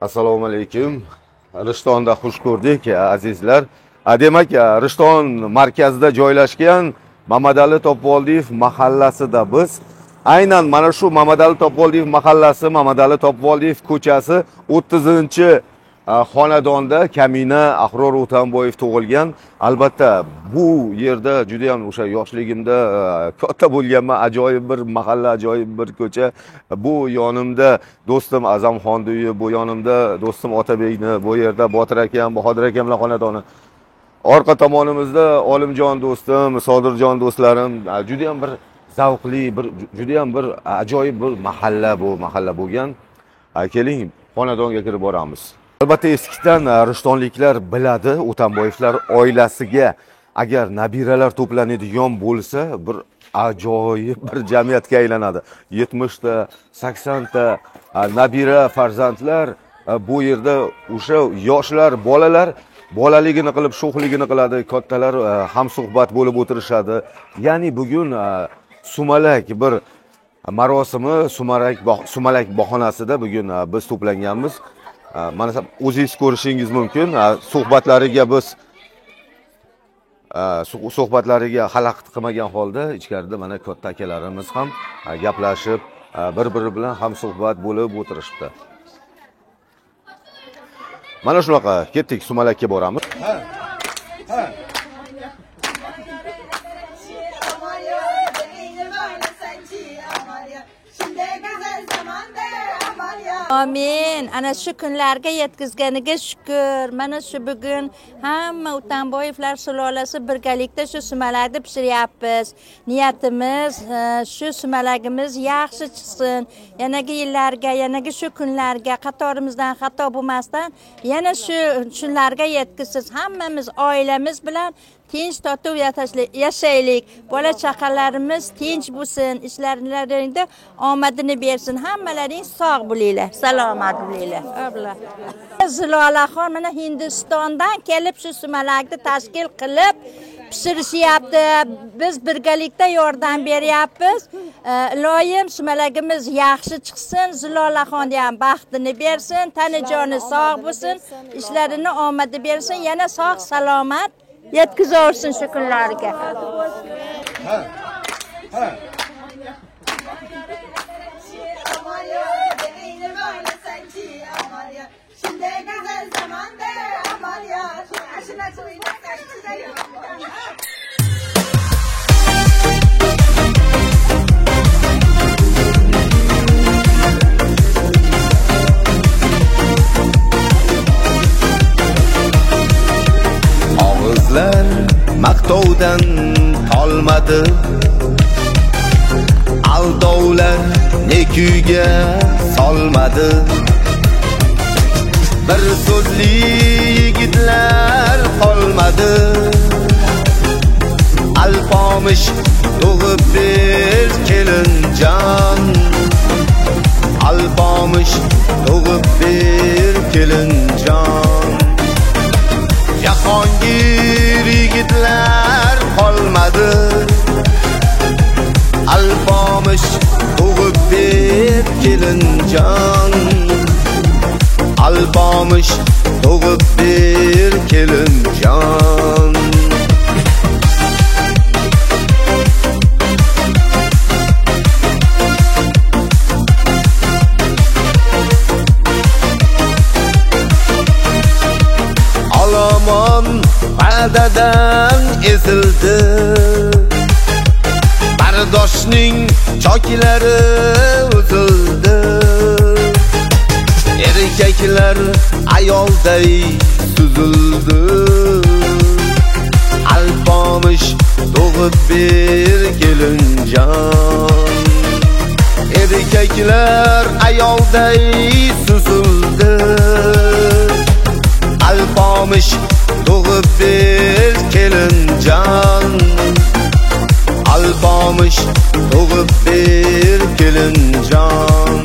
Assalomu alaykum. Rishtonda xush ko'rdik azizlar. Demak, Rishton markazida joylashgan Mamadali Topvoldiyev mahallasida biz aynan mana shu Mamadali Topvoldiyev mahallasi, Mamadali Topvoldiyev ko'chasi 30 xonadonda Kamina Ahror O'tanboyev tug'ilgan. Albatta, bu yerda juda ham o'sha yoshligimda katta bo'lganman, ajoyib bir mahalla, ajoyib bir ko'cha. Bu yonimda do'stim Azamxonni uyi, bu yonimda do'stim Otabekni, bu yerda Botir akam, Bahodir akamlar xonadoni. Orqa tomonimizda Olimjon do'stim, Sodirjon do'stlarim, juda ham bir zavqli, juda ham bir ajoyib bir mahalla bo'lgan. Keling, xonadonga kirib boramiz. Albatta, eskidan rishtonliklar biladi, O'tanboyevlar oilasiga agar nabiralar to'planadigan bo'lsa, bir ajoyib bir jamiyatga aylanadi. 70 ta, 80 ta nabira farzandlar bu yerda o'sha yoshlar, bolalar bolaligini qilib, sho'xligini qiladi, kattalar ham suhbat bo'lib o'tirishadi. Ya'ni bugun sumalak bir marosimi, sumalak bahonasida bugun biz to'planganmiz. Mana o'zingiz ko'rishingiz mumkin. Suhbatlariga xalaqit qilmagan holda ichkarida mana katta akalarimiz ham gaplashib, bir-biri bilan ham suhbat bo'lib o'tirishibdi. Mana shunaqa, ketdik, sumalakka boramiz. Amin. Ana shu kunlarga yetkazganiga shukr. Mana shu bugun hamma O'tanboyevlar sulolasi birgalikda shu sumalakni pishiryapmiz. Niyatimiz shu sumalagimiz yaxshi chiqsin. Yanagi yillarga, yanagi shu kunlarga qatorimizdan xato bo'lmasdan yana shunlarga yetkazsiz. Hammamiz oilamiz bilan tinch totuv yashaylik. Bola chaqalarimiz tinch bo'lsin, ishlaringizda omadini bersin. Hammalaring sog' bo'linglar, salomat bo'linglar. Zilolaxon mana Hindistondan kelib shu sumalakni tashkil qilib pishirishyapti. Biz birgalikda yordam beryapmiz. Iloyim sumalagimiz yaxshi chiqsin, Zilolaxonga ham baxtini bersin, tanijoni sog' bo'lsin, ishlarini omadi bersin, yana sog' salomat yetkazorsin shu kunlarga. Og'izlar maqtovdan qolmadi, aldovlar nekuyga solmadi. Bir so'zli yigitlar qolmadi, alpomish tug'ib ber kelinjon, alpomish tug'ib ber kelinjon. Jahongir yigitlar qolmadi, alpomish tug'ib ber kelinjon, alpomish tug'ib ber kelinjon. Olomon va'dadan ezildi, bardoshning chokilari uzildi. Erkaklar ayolday suzildi, alpomish tug'ib ber kelinjon. Erkaklar ayolday suzildi, alpomish tug'ib ber kelinjon, alpomish tug'ib ber kelinjon.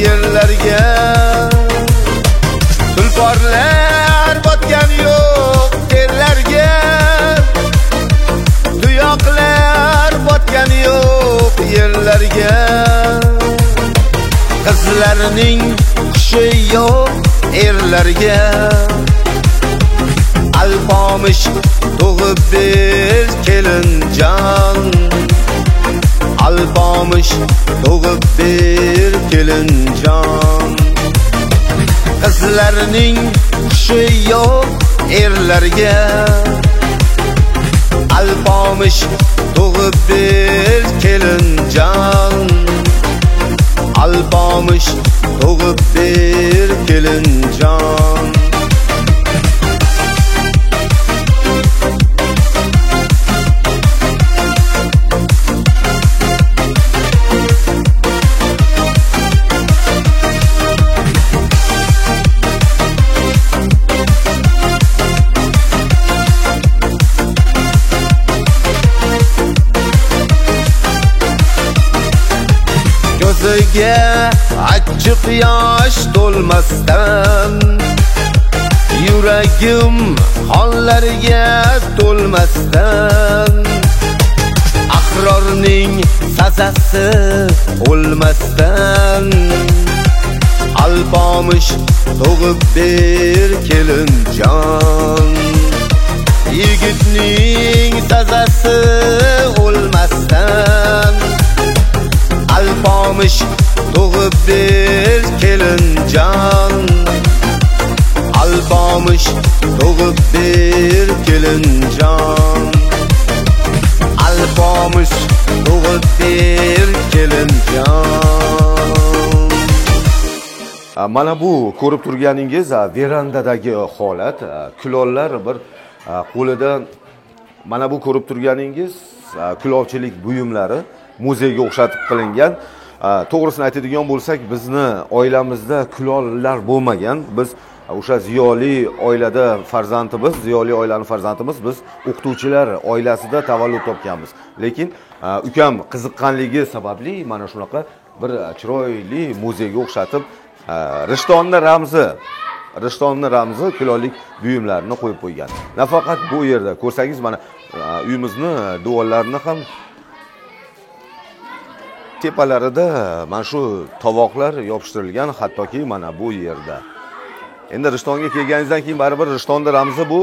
yerlarga. Tulporlar botgan yo'q terlarga. Tuyoqlar botgan yo'q yerlarga. Qizlarning hushi yo'q erlarga. Alpomish tug'ib ber kelinjon. Alpomish tug'ib ber kelinjon. Qizlarning hushi yo'q erlarga. Alpomish tug'ib ber kelinjon. Alpomish tug'ib ber kelinjon. Ko'ziga achchiq yosh to'lmasdan, yuragim hollarga to'lmasdan, ahrorning sazasi o'lmasdan, alpomish tug'ib ber kelinjon. Yigitning sazasi o'lmasdan, alpomish tug'ib ber kelinjon. Alpomish tug'ib ber kelinjon. Alpomish tug'ib ber kelinjon. Mana bu ko'rib turganingiz verandadagi holat. Kulollar bir qo'lida mana bu ko'rib turganingiz kulolchilik buyumlari muzeyga o'xshatib qilingan. To'g'risini aytadigan bo'lsak, bizni oilamizda kulollar bo'lmagan. Biz o'sha ziyoli oilada farzandimiz, ziyoli oilaning farzandimiz, biz o'qituvchilar oilasida tavallud topganmiz. Lekin ukam qiziqqanligi sababli mana shunaqa bir chiroyli muzeyga o'xshatib Rishtonni ramzi kulollik buyumlarini qo'yib qo'ygan. Nafaqat bu yerda ko'rsangiz, mana uyimizni devorlarini ham tepalarida mana shu tovoqlar yopishtirilgan, hattoki mana bu yerda. Endi Rishtonga kelganingizdan keyin baribir Rishtonni ramzi bu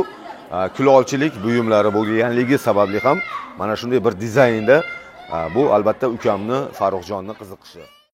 kulolchilik buyumlari bo'lganligi sababli ham mana shunday bir dizaynda bu albatta ukamni Farruxjonni qiziqishi.